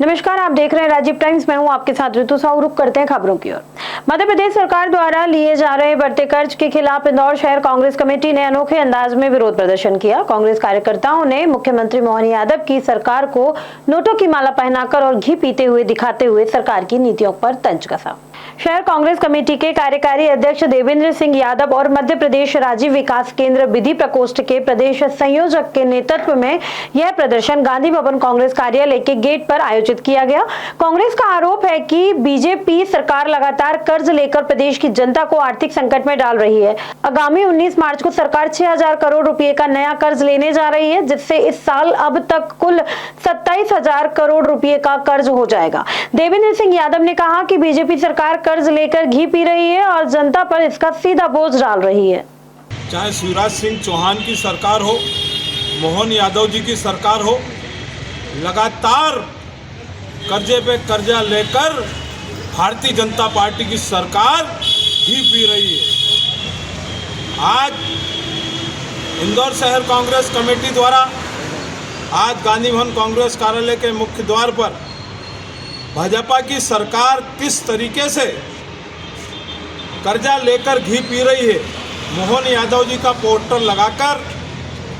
नमस्कार, आप देख रहे हैं राजीव टाइम्स। मैं हूं आपके साथ ऋतु साहू। रुक करते हैं खबरों की ओर। मध्य प्रदेश सरकार द्वारा लिए जा रहे बढ़ते कर्ज के खिलाफ इंदौर शहर कांग्रेस कमेटी ने अनोखे अंदाज में विरोध प्रदर्शन किया। कांग्रेस कार्यकर्ताओं ने मुख्यमंत्री मोहन यादव की सरकार को नोटों की माला पहनाकर और घी पीते हुए दिखाते हुए सरकार की नीतियों पर तंज कसा। शहर कांग्रेस कमेटी के कार्यकारी अध्यक्ष देवेंद्र सिंह यादव और मध्य प्रदेश राजीव विकास केंद्र विधि प्रकोष्ठ के प्रदेश संयोजक के नेतृत्व में यह प्रदर्शन गांधी भवन कांग्रेस कार्यालय के गेट पर आयोजित किया गया। कांग्रेस का आरोप है कि बीजेपी सरकार लगातार कर्ज लेकर प्रदेश की जनता को आर्थिक संकट में डाल रही है। आगामी 19 मार्च को सरकार 6000 करोड़ रुपए का नया कर्ज लेने जा रही है, जिससे इस साल अब तक कुल 27,000 करोड़ रुपए का कर्ज हो जाएगा। देवेंद्र सिंह यादव ने कहा कि बीजेपी सरकार कर्ज लेकर घी पी रही है और जनता पर इसका सीधा बोझ डाल रही है। चाहे शिवराज सिंह चौहान की सरकार हो, मोहन यादव जी की सरकार हो, लगातार कर्जे पे कर्जा लेकर भारतीय जनता पार्टी की सरकार घी पी रही है। आज इंदौर शहर कांग्रेस कमेटी द्वारा आज गांधी भवन कांग्रेस कार्यालय के मुख्य द्वार पर भाजपा की सरकार किस तरीके से कर्जा लेकर घी पी रही है, मोहन यादव जी का पोस्टर लगाकर,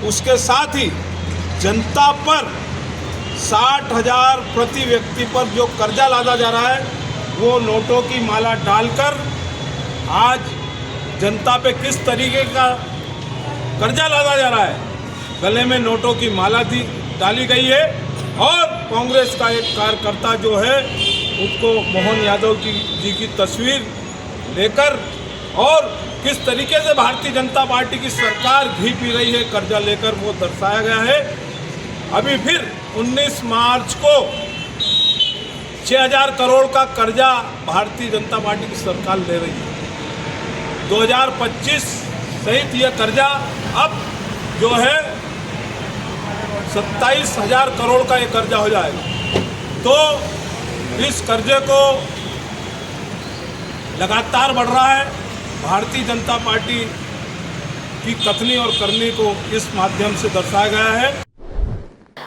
उसके साथ ही जनता पर 60,000 प्रति व्यक्ति पर जो कर्जा लादा जा रहा है वो नोटों की माला डालकर आज जनता पे किस तरीके का कर्जा लादा जा रहा है। गले में नोटों की माला डाली गई है और कांग्रेस का एक कार्यकर्ता जो है उसको मोहन यादव जी की तस्वीर लेकर और किस तरीके से भारतीय जनता पार्टी की सरकार घी पी रही है कर्जा लेकर, वो दर्शाया गया है। अभी फिर 19 मार्च को 6000 करोड़ का कर्जा भारतीय जनता पार्टी की सरकार ले रही है। 2025 सहित यह कर्जा अब जो है 27,000 करोड़ का ये कर्जा हो जाएगा। तो इस कर्जे को लगातार बढ़ रहा है। भारतीय जनता पार्टी की कथनी और करनी को इस माध्यम से दर्शाया गया है।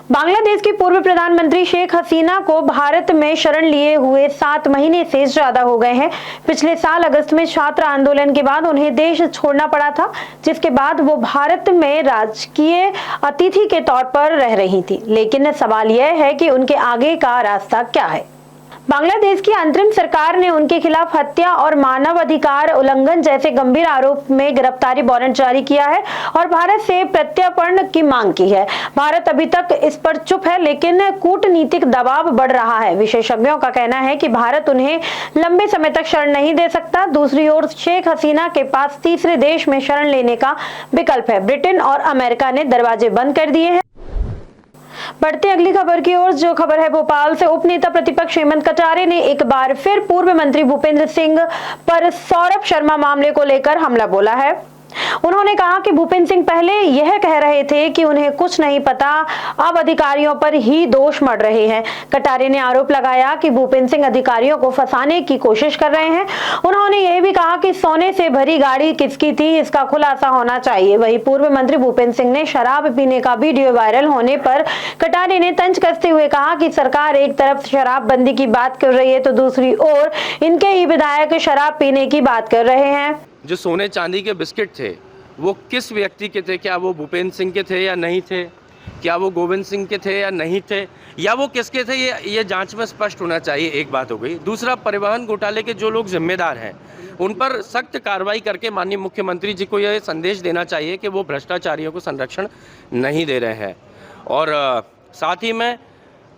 बांग्लादेश की पूर्व प्रधानमंत्री शेख हसीना को भारत में शरण लिए हुए 7 महीने से ज्यादा हो गए हैं। पिछले साल अगस्त में छात्र आंदोलन के बाद उन्हें देश छोड़ना पड़ा था, जिसके बाद वो भारत में राजकीय अतिथि के तौर पर रह रही थी। लेकिन सवाल यह है कि उनके आगे का रास्ता क्या है। बांग्लादेश की अंतरिम सरकार ने उनके खिलाफ हत्या और मानव अधिकार उल्लंघन जैसे गंभीर आरोप में गिरफ्तारी वारंट जारी किया है और भारत से प्रत्यर्पण की मांग की है। भारत अभी तक इस पर चुप है, लेकिन कूटनीतिक दबाव बढ़ रहा है। विशेषज्ञों का कहना है कि भारत उन्हें लंबे समय तक शरण नहीं दे सकता। दूसरी ओर शेख हसीना के पास तीसरे देश में शरण लेने का विकल्प है। ब्रिटेन और अमेरिका ने दरवाजे बंद कर दिए हैं। बढ़ते अगली खबर की ओर, जो खबर है भोपाल से। उपनेता प्रतिपक्ष हेमंत कटारे ने एक बार फिर पूर्व मंत्री भूपेंद्र सिंह पर सौरभ शर्मा मामले को लेकर हमला बोला है। उन्होंने कहा कि भूपेंद्र सिंह पहले यह कह रहे थे कि उन्हें कुछ नहीं पता, अब अधिकारियों पर ही दोष मढ़ रहे हैं। कटारे ने आरोप लगाया कि भूपेंद्र सिंह अधिकारियों को फंसाने की कोशिश कर रहे हैं। उन्होंने यह भी कहा कि सोने से भरी गाड़ी किसकी थी, इसका खुलासा होना चाहिए। वहीं पूर्व मंत्री भूपेंद्र सिंह ने शराब पीने का वीडियो वायरल होने पर कटारे ने तंज कसते हुए कहा कि सरकार एक तरफ शराबबंदी की बात कर रही है तो दूसरी ओर इनके ही विधायक शराब पीने की बात कर रहे हैं। जो सोने चांदी के बिस्किट थे वो किस व्यक्ति के थे? क्या वो भूपेंद्र सिंह के थे या नहीं थे? क्या वो गोविंद सिंह के थे या नहीं थे? या वो किसके थे? ये जांच में स्पष्ट होना चाहिए। एक बात हो गई। दूसरा, परिवहन घोटाले के जो लोग जिम्मेदार हैं उन पर सख्त कार्रवाई करके माननीय मुख्यमंत्री जी को यह संदेश देना चाहिए कि वो भ्रष्टाचारियों को संरक्षण नहीं दे रहे हैं। और साथ ही में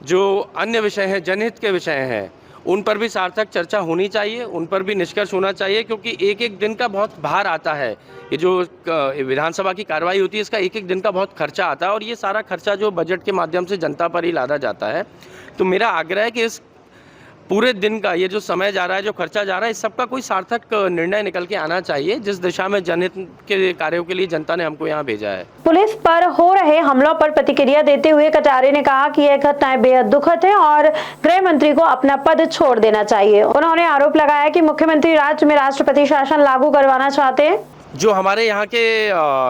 जो अन्य विषय हैं, जनहित के विषय हैं, उन पर भी सार्थक चर्चा होनी चाहिए, उन पर भी निष्कर्ष होना चाहिए, क्योंकि एक एक दिन का बहुत भार आता है। ये जो विधानसभा की कार्रवाई होती है इसका एक एक दिन का बहुत खर्चा आता है और ये सारा खर्चा जो बजट के माध्यम से जनता पर ही लादा जाता है। तो मेरा आग्रह है कि इस पूरे दिन का ये जो समय जा रहा है, जो खर्चा जा रहा है, इस सब का कोई सार्थक निर्णय निकल के आना चाहिए, जिस दिशा में जनहित के कार्यों के लिए जनता ने हमको यहाँ भेजा है। पुलिस पर हो रहे हमलों पर प्रतिक्रिया देते हुए कटारे ने कहा कि यह घटनाएं बेहद दुखद है और गृह मंत्री को अपना पद छोड़ देना चाहिए। उन्होंने आरोप लगाया कि मुख्यमंत्री राज्य में राष्ट्रपति शासन लागू करवाना चाहते हैं। जो हमारे यहाँ के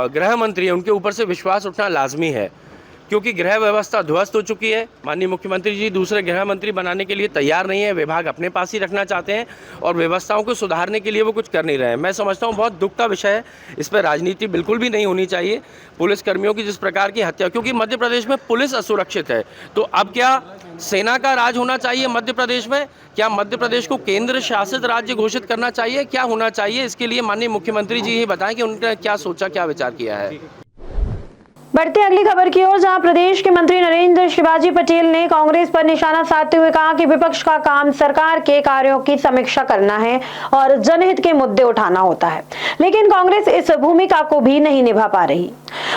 गृह मंत्री हैं उनके ऊपर से विश्वास उठना लाजमी है। क्योंकि गृह व्यवस्था ध्वस्त हो चुकी है। माननीय मुख्यमंत्री जी दूसरे गृह मंत्री बनाने के लिए तैयार नहीं है, विभाग अपने पास ही रखना चाहते हैं और व्यवस्थाओं को सुधारने के लिए वो कुछ कर नहीं रहे हैं। मैं समझता हूँ बहुत दुख का विषय है, इस पर राजनीति बिल्कुल भी नहीं होनी चाहिए। पुलिसकर्मियों की जिस प्रकार की हत्या, क्योंकि मध्य प्रदेश में पुलिस असुरक्षित है, तो अब क्या सेना का राज होना चाहिए मध्य प्रदेश में? क्या मध्य प्रदेश को केंद्र शासित राज्य घोषित करना चाहिए? क्या होना चाहिए? इसके लिए माननीय मुख्यमंत्री जी ही बताएं कि उन्होंने क्या सोचा, क्या विचार किया है। बढ़ते अगली खबर की ओर, जहां प्रदेश के मंत्री नरेंद्र शिवाजी पटेल ने कांग्रेस पर निशाना साधते हुए कहा कि विपक्ष का काम सरकार के कार्यों की समीक्षा करना है और जनहित के मुद्दे उठाना होता है, लेकिन कांग्रेस इस भूमिका को भी नहीं निभा पा रही।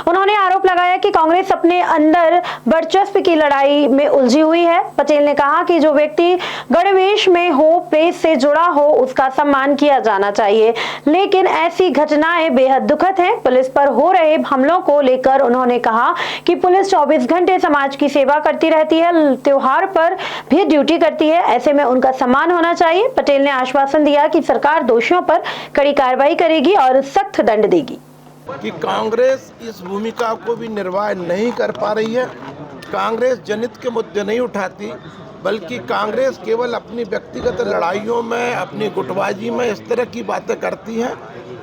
उन्होंने आरोप लगाया कि कांग्रेस अपने अंदर वर्चस्व की लड़ाई में उलझी हुई है। पटेल ने कहा कि जो व्यक्ति गणवेश में हो, प्रेस से जुड़ा हो, उसका सम्मान किया जाना चाहिए, लेकिन ऐसी घटनाएं बेहद दुखद हैं। पुलिस पर हो रहे हमलों को लेकर उन्होंने कहा कि पुलिस 24 घंटे समाज की सेवा करती रहती है, त्योहार पर भी ड्यूटी करती है, ऐसे में उनका सम्मान होना चाहिए। पटेल ने आश्वासन दिया कि सरकार दोषियों पर कड़ी कार्रवाई करेगी और सख्त दंड देगी। कि कांग्रेस इस भूमिका को भी निर्वाह नहीं कर पा रही है। कांग्रेस जनहित के मुद्दे नहीं उठाती, बल्कि कांग्रेस केवल अपनी व्यक्तिगत लड़ाइयों में, अपनी गुटबाजी में इस तरह की बातें करती है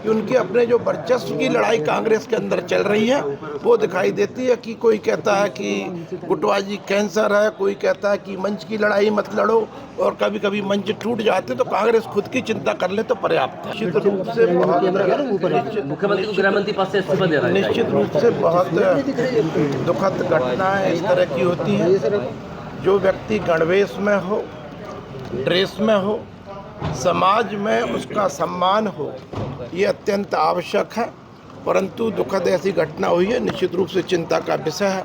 कि उनकी अपने जो वर्चस्व की लड़ाई कांग्रेस के अंदर चल रही है वो दिखाई देती है। कि कोई कहता है कि गुटबाजी कैंसर है, कोई कहता है कि मंच की लड़ाई मत लड़ो, और कभी कभी मंच टूट जाते तो कांग्रेस खुद की चिंता कर ले तो पर्याप्त है। निश्चित रूप से मुख्यमंत्री को गृह मंत्री पद से इस्तीफा दे रहा है। निश्चित रूप से बहुत दुखद घटनाएं इस तरह की होती हैं। जो व्यक्ति गणवेश में हो, ड्रेस में हो, समाज में उसका सम्मान हो, ये अत्यंत आवश्यक है, परंतु दुखद ऐसी घटना हुई है, निश्चित रूप से चिंता का विषय है।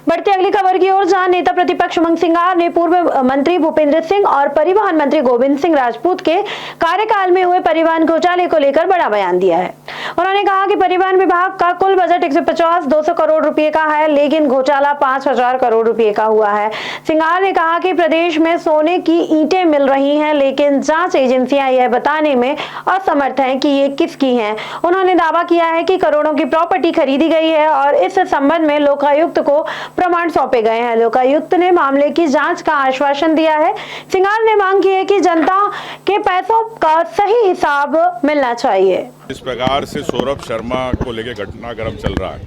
बढ़ते अगली खबर की ओर, जहां नेता प्रतिपक्ष उमंग सिंगार ने पूर्व मंत्री भूपेंद्र सिंह और परिवहन मंत्री गोविंद सिंह राजपूत के कार्यकाल में हुए परिवहन घोटाले को लेकर बड़ा बयान दिया है। उन्होंने कहा कि परिवहन विभाग का कुल बजट 150-200 करोड़ रुपए का है, लेकिन घोटाला 5000 करोड़ रुपए का हुआ है। सिंगार ने कहा कि प्रदेश में सोने की ईंटें मिल रही हैं, लेकिन जांच एजेंसियां यह बताने में असमर्थ हैं कि ये किसकी हैं। उन्होंने दावा किया है कि करोड़ों की प्रॉपर्टी खरीदी गई है और इस संबंध में लोकायुक्त को प्रमाण सौंपे गए हैं। लोकायुक्त ने मामले की जांच का आश्वासन दिया है। सिंगार ने मांग की है कि जनता के पैसों का सही हिसाब मिलना चाहिए। इस प्रकार से सौरभ शर्मा को लेकर घटनाक्रम चल रहा है,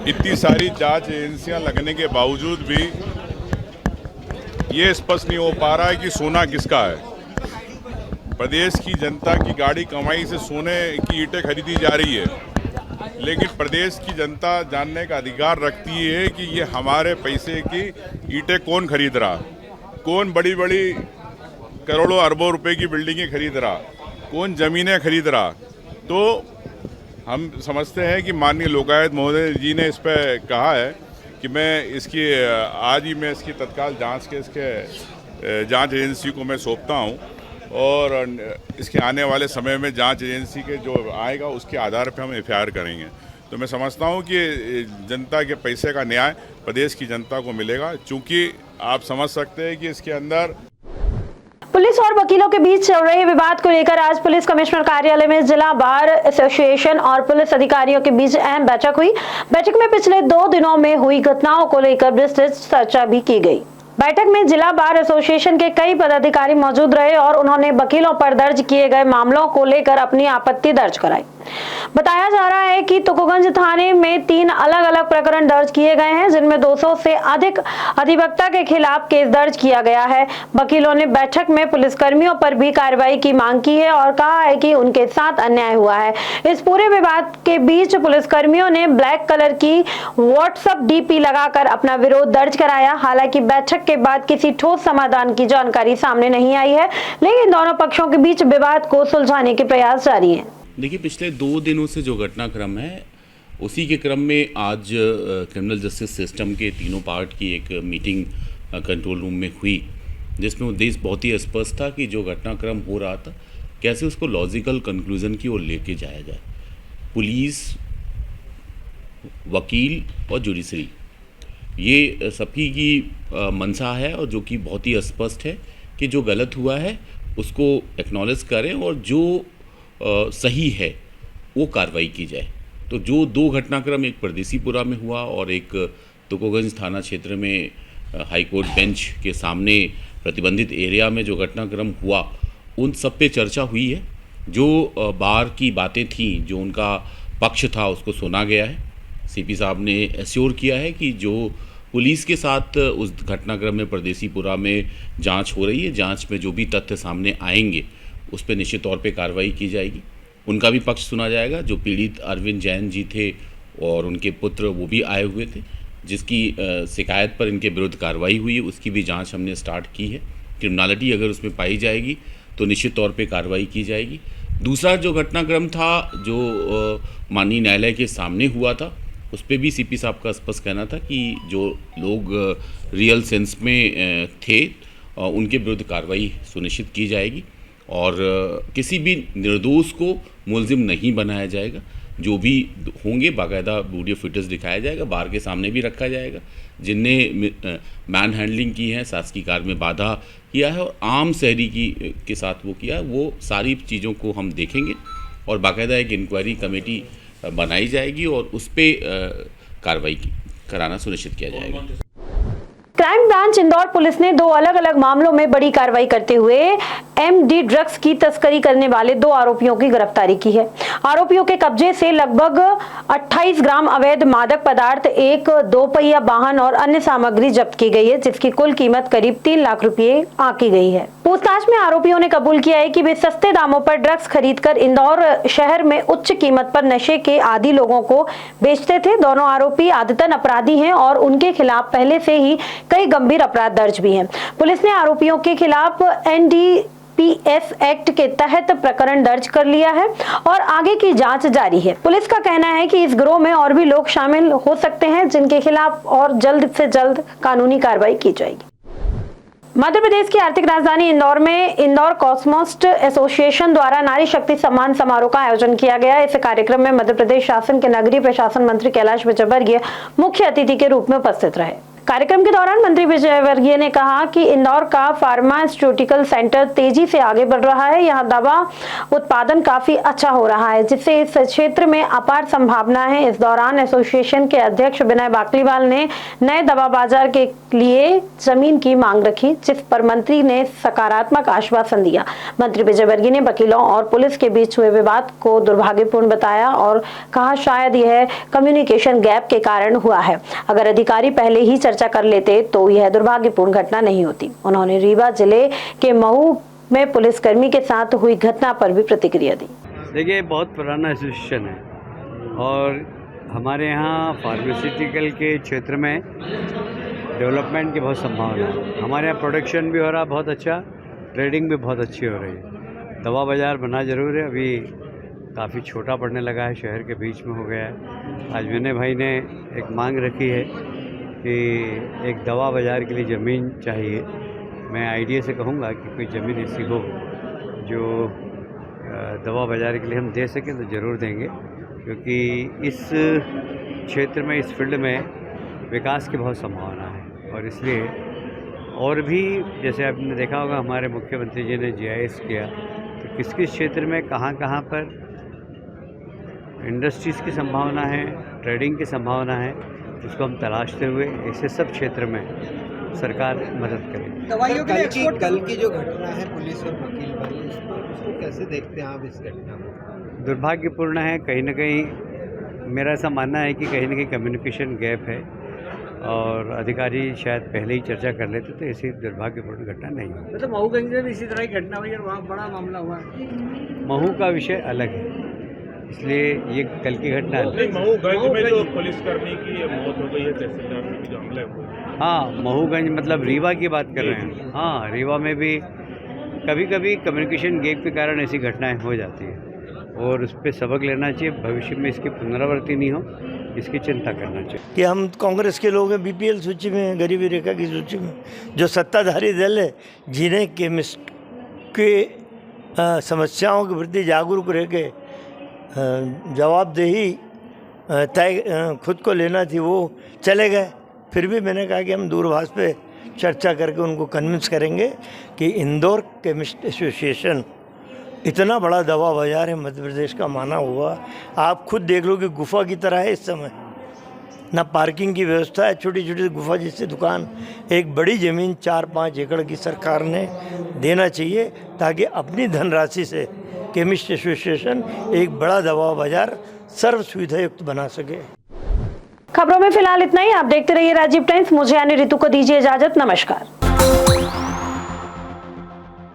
इतनी सारी जांच एजेंसियां लगने के बावजूद भी ये स्पष्ट नहीं हो पा रहा है कि सोना किसका है। प्रदेश की जनता की गाड़ी कमाई से सोने की ईंटें खरीदी जा रही है, लेकिन प्रदेश की जनता जानने का अधिकार रखती है कि ये हमारे पैसे की ईंटें कौन खरीद रहा, कौन बड़ी बड़ी करोड़ों अरबों रुपए की बिल्डिंगें खरीद रहा, कौन ज़मीनें खरीद रहा। तो हम समझते हैं कि माननीय लोकायुक्त महोदय जी ने इस पर कहा है कि मैं इसकी आज ही मैं इसकी तत्काल जांच के इसके जांच एजेंसी को मैं सौंपता हूं, और इसके आने वाले समय में जांच एजेंसी के जो आएगा उसके आधार पर हम एफआईआर करेंगे। तो मैं समझता हूं कि जनता के पैसे का न्याय प्रदेश की जनता को मिलेगा, चूँकि आप समझ सकते हैं कि इसके अंदर पुलिस और वकीलों के बीच चल रहे विवाद को लेकर आज पुलिस कमिश्नर कार्यालय में जिला बार एसोसिएशन और पुलिस अधिकारियों के बीच अहम बैठक हुई। बैठक में पिछले 2 दिनों में हुई घटनाओं को लेकर विस्तृत चर्चा भी की गई। बैठक में जिला बार एसोसिएशन के कई पदाधिकारी मौजूद रहे और उन्होंने वकीलों पर दर्ज किए गए मामलों को लेकर अपनी आपत्ति दर्ज कराई। बताया जा रहा है कि तुकोगंज थाने में 3 अलग अलग प्रकरण दर्ज किए गए हैं, जिनमें 200 से अधिक अधिवक्ता के खिलाफ केस दर्ज किया गया है। वकीलों ने बैठक में पुलिसकर्मियों पर भी कार्रवाई की मांग की है और कहा है कि उनके साथ अन्याय हुआ है। इस पूरे विवाद के बीच पुलिसकर्मियों ने ब्लैक कलर की व्हाट्सएप डीपी लगाकर अपना विरोध दर्ज कराया। हालांकि बैठक के बाद किसी ठोस समाधान की जानकारी सामने नहीं आई है, लेकिन दोनों पक्षों के बीच विवाद को सुलझाने के प्रयास जारी हैं। देखिए, पिछले 2 दिनों से जो घटनाक्रम है उसी के क्रम में आज क्रिमिनल जस्टिस सिस्टम के तीनों पार्ट की एक मीटिंग कंट्रोल रूम में हुई, जिसमें उद्देश्य बहुत ही स्पष्ट था कि जो घटनाक्रम हो रहा था कैसे उसको लॉजिकल कंक्लूजन की ओर लेके जाया जाए। पुलिस, वकील और जुडिशरी, ये सभी की मंशा है और जो कि बहुत ही स्पष्ट है कि जो गलत हुआ है उसको एक्नॉलेज करें और जो सही है वो कार्रवाई की जाए। तो जो दो घटनाक्रम, एक परदेसीपुरा में हुआ और एक तुकोगंज थाना क्षेत्र में हाईकोर्ट बेंच के सामने प्रतिबंधित एरिया में जो घटनाक्रम हुआ, उन सब पे चर्चा हुई है। जो बार की बातें थीं, जो उनका पक्ष था, उसको सुना गया है। सीपी साहब ने एश्योर किया है कि जो पुलिस के साथ उस घटनाक्रम में परदेसीपुरा में जांच हो रही है, जांच में जो भी तथ्य सामने आएंगे उस पर निश्चित तौर पे कार्रवाई की जाएगी। उनका भी पक्ष सुना जाएगा। जो पीड़ित अरविंद जैन जी थे और उनके पुत्र, वो भी आए हुए थे, जिसकी शिकायत पर इनके विरुद्ध कार्रवाई हुई है, उसकी भी जांच हमने स्टार्ट की है। क्रिमिनलिटी अगर उसमें पाई जाएगी तो निश्चित तौर पे कार्रवाई की जाएगी। दूसरा जो घटनाक्रम था, जो माननीय न्यायालय के सामने हुआ था, उस पर भी सीपी साहब का स्पष्ट कहना था कि जो लोग रियल सेंस में थे उनके विरुद्ध कार्रवाई सुनिश्चित की जाएगी और किसी भी निर्दोष को मुलजिम नहीं बनाया जाएगा। जो भी होंगे बाकायदा वीडियो फुटेज दिखाया जाएगा, बार के सामने भी रखा जाएगा। जिनने मैन हैंडलिंग की है, शासकीय कार्य में बाधा किया है और आम शहरी के साथ वो किया है, वो सारी चीज़ों को हम देखेंगे और बाकायदा एक इंक्वायरी कमेटी बनाई जाएगी और उस पर कार्रवाई कराना सुनिश्चित किया जाएगा। क्राइम ब्रांच इंदौर पुलिस ने 2 अलग-अलग मामलों में बड़ी कार्रवाई करते हुए एमडी ड्रग्स की तस्करी करने वाले 2 आरोपियों की गिरफ्तारी की है। आरोपियों के कब्जे से लगभग 28 ग्राम अवैध मादक पदार्थ, एक 2 पहिया वाहन और अन्य सामग्री जब्त की गई है, जिसकी कुल कीमत करीब 3 लाख रुपए आंकी गई है। पूछताछ में आरोपियों ने कबूल किया है कि वे सस्ते दामों पर ड्रग्स खरीदकर इंदौर शहर में उच्च कीमत पर नशे के आदी लोगों को बेचते थे। दोनों आरोपी आदतन अपराधी हैं और उनके खिलाफ पहले से ही कई गंभीर अपराध दर्ज भी हैं। पुलिस ने आरोपियों के खिलाफ NDPS एक्ट के तहत प्रकरण दर्ज कर लिया है और आगे की जांच जारी है। पुलिस का कहना है कि इस गिरोह में और भी लोग शामिल हो सकते हैं, जिनके खिलाफ और जल्द से जल्द कानूनी कार्रवाई की जाएगी। मध्य प्रदेश की आर्थिक राजधानी इंदौर में इंदौर कॉस्मोस्ट एसोसिएशन द्वारा नारी शक्ति सम्मान समारोह का आयोजन किया गया। इस कार्यक्रम में मध्य प्रदेश शासन के नगरीय प्रशासन मंत्री कैलाश विजयवर्गीय मुख्य अतिथि के रूप में उपस्थित रहे। कार्यक्रम के दौरान मंत्री विजयवर्गीय ने कहा कि इंदौर का फार्मास्यूटिकल सेंटर तेजी से आगे बढ़ रहा है। यहाँ दवा उत्पादन काफी अच्छा हो रहा है, जिससे इस क्षेत्र में अपार संभावना है। इस दौरान एसोसिएशन के अध्यक्ष विनय बाकलीवाल ने नए दवा बाजार के लिए जमीन की मांग रखी, जिस पर मंत्री ने सकारात्मक आश्वासन दिया। मंत्री विजयवर्गीय ने वकीलों और पुलिस के बीच हुए विवाद को दुर्भाग्यपूर्ण बताया और कहा शायद यह कम्युनिकेशन गैप के कारण हुआ है। अगर अधिकारी पहले ही चर्चा कर लेते तो यह दुर्भाग्यपूर्ण घटना नहीं होती। उन्होंने रीवा जिले के महू में पुलिसकर्मी के साथ हुई घटना पर भी प्रतिक्रिया दी। देखिए, बहुत पुराना एसोसिएशन है और हमारे यहाँ फार्मास्यूटिकल के क्षेत्र में डेवलपमेंट की बहुत संभावना है। हमारे यहाँ प्रोडक्शन भी हो रहा है बहुत अच्छा, ट्रेडिंग भी बहुत अच्छी हो रही है। दवा बाज़ार बना ज़रूर है, अभी काफ़ी छोटा पड़ने लगा है, शहर के बीच में हो गया है। आज विनय भाई ने एक मांग रखी है कि एक दवा बाज़ार के लिए ज़मीन चाहिए। मैं आइडिया से कहूँगा कि कोई ज़मीन ऐसी हो जो दवा बाज़ार के लिए हम दे सकें तो ज़रूर देंगे, क्योंकि इस क्षेत्र में, इस फील्ड में विकास की बहुत संभावना है। और इसलिए और भी, जैसे आपने देखा होगा हमारे मुख्यमंत्री जी ने GIS किया, तो किस किस क्षेत्र में कहाँ पर इंडस्ट्रीज़ की संभावना है, ट्रेडिंग की संभावना है, उसको हम तलाशते हुए ऐसे सब क्षेत्र में सरकार मदद करेगी। दवाइयों के कल की जो घटना है पुलिस और वकील वाली, उसको कैसे देखते हैं आप इस घटना को? दुर्भाग्यपूर्ण है। कहीं ना कहीं मेरा ऐसा मानना है कि कहीं ना कहीं कम्युनिकेशन गैप है और अधिकारी शायद पहले ही चर्चा कर लेते तो ऐसी दुर्भाग्यपूर्ण घटना नहीं हुई। मतलब महूगंज में भी इसी तरह की घटना हुई और वहाँ बड़ा मामला हुआ। महू का विषय अलग है, इसलिए ये कल की घटना है। महूगंज में जो पुलिसकर्मी की मौत हो गई है, तहसीलदार की जो हमला हुआ, हाँ, महूगंज मतलब रीवा की बात कर रहे हैं। हाँ, रीवा में भी कभी कभी कम्युनिकेशन गैप के कारण ऐसी घटनाएं हो जाती हैं और उस पर सबक लेना चाहिए। भविष्य में इसकी पुनरावृत्ति नहीं हो, इसकी चिंता करना चाहिए। कि हम कांग्रेस के लोग हैं, BPL सूची में, गरीबी रेखा की सूची में, जो सत्ताधारी दल है, जिन्हें के समस्याओं के प्रति जागरूक रह के जवाबदेही तय खुद को लेना थी, वो चले गए। फिर भी मैंने कहा कि हम दूरभाष पे चर्चा करके उनको कन्विंस करेंगे कि इंदौर केमिस्ट एसोसिएशन इतना बड़ा दवा बाजार है मध्य प्रदेश का माना हुआ, आप खुद देख लो कि गुफा की तरह है इस समय। ना पार्किंग की व्यवस्था है, छोटी छोटी गुफा जैसी दुकान। एक बड़ी ज़मीन 4-5 एकड़ की सरकार ने देना चाहिए ताकि अपनी धनराशि से केमिस्ट एसोसिएशन एक बड़ा दवा बाजार सर्व सुविधा युक्त बना सके। खबरों में फिलहाल इतना ही। आप देखते रहिए राजीव टाइम्स। मुझे यानी ऋतु को दीजिए इजाजत। नमस्कार।